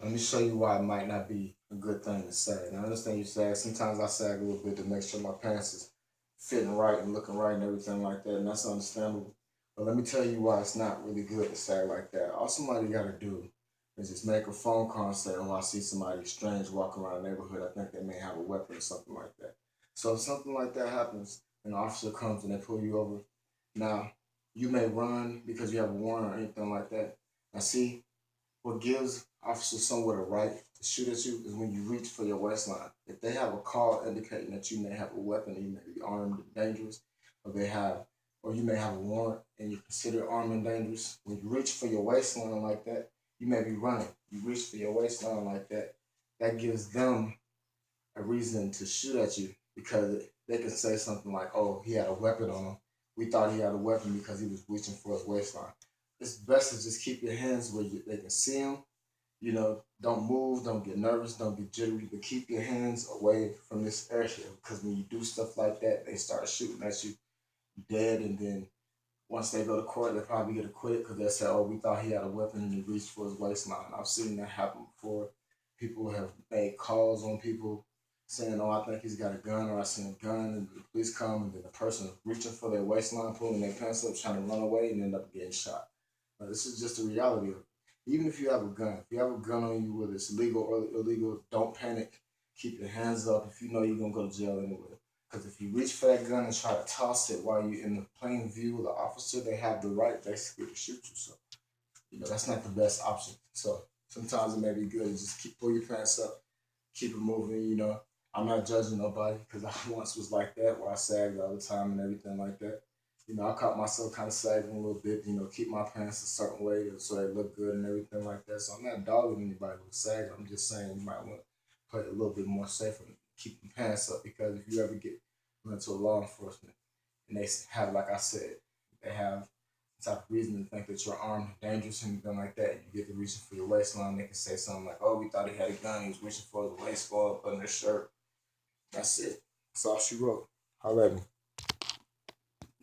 Let me show you why it might not be a good thing to sag. Now, I understand you sag. Sometimes I sag a little bit to make sure my pants is fitting right and looking right and everything like that, and that's understandable. But let me tell you why it's not really good to sag like that. All somebody got to do is just make a phone call and say, "Oh, I see somebody strange walking around the neighborhood. I think they may have a weapon or something like that." So if something like that happens, an officer comes and they pull you over. Now, you may run because you have a warrant or anything like that. Now, see, what gives officers somewhat a right to shoot at you is when you reach for your waistline. If they have a call indicating that you may have a weapon, you may be armed and dangerous, or they have, or you may have a warrant and you're considered armed and dangerous. When you reach for your waistline like that, you may be running. You reach for your waistline like that. That gives them a reason to shoot at you because they can say something like, "Oh, he had a weapon on him. We thought he had a weapon because he was reaching for his waistline." It's best to just keep your hands where they can see him. Don't move, don't get nervous, don't get jittery, but keep your hands away from this area because when you do stuff like that, they start shooting at you dead, and then once they go to court, they probably get acquitted because they say, "Oh, we thought he had a weapon and he reached for his waistline." I've seen that happen before. People have made calls on people saying, "Oh, I think he's got a gun," or "I seen a gun," and the police come, and then the person is reaching for their waistline, pulling their pants up, trying to run away, and end up getting shot. This is just the reality of it. Even if you have a gun, if you have a gun on you, whether it's legal or illegal, don't panic. Keep your hands up if you know you're gonna go to jail anyway. Because if you reach for that gun and try to toss it while you're in the plain view of the officer, they have the right basically to shoot you. So, that's not the best option. So sometimes it may be good to just pull your pants up, keep it moving. I'm not judging nobody because I once was like that where I sagged all the time and everything like that. I caught myself kind of sagging a little bit, keep my pants a certain way so they look good and everything like that. So I'm not dogging anybody with sagging. I'm just saying you might want to play it a little bit more safer and keep your pants up because if you ever get into law enforcement and they have, like I said, they have the type of reason to think that you're armed, dangerous, and anything like that. You get to reaching for your waistline, they can say something like, "Oh, we thought he had a gun. He was reaching for his waist, fall up under his shirt." That's it. That's all she wrote. However.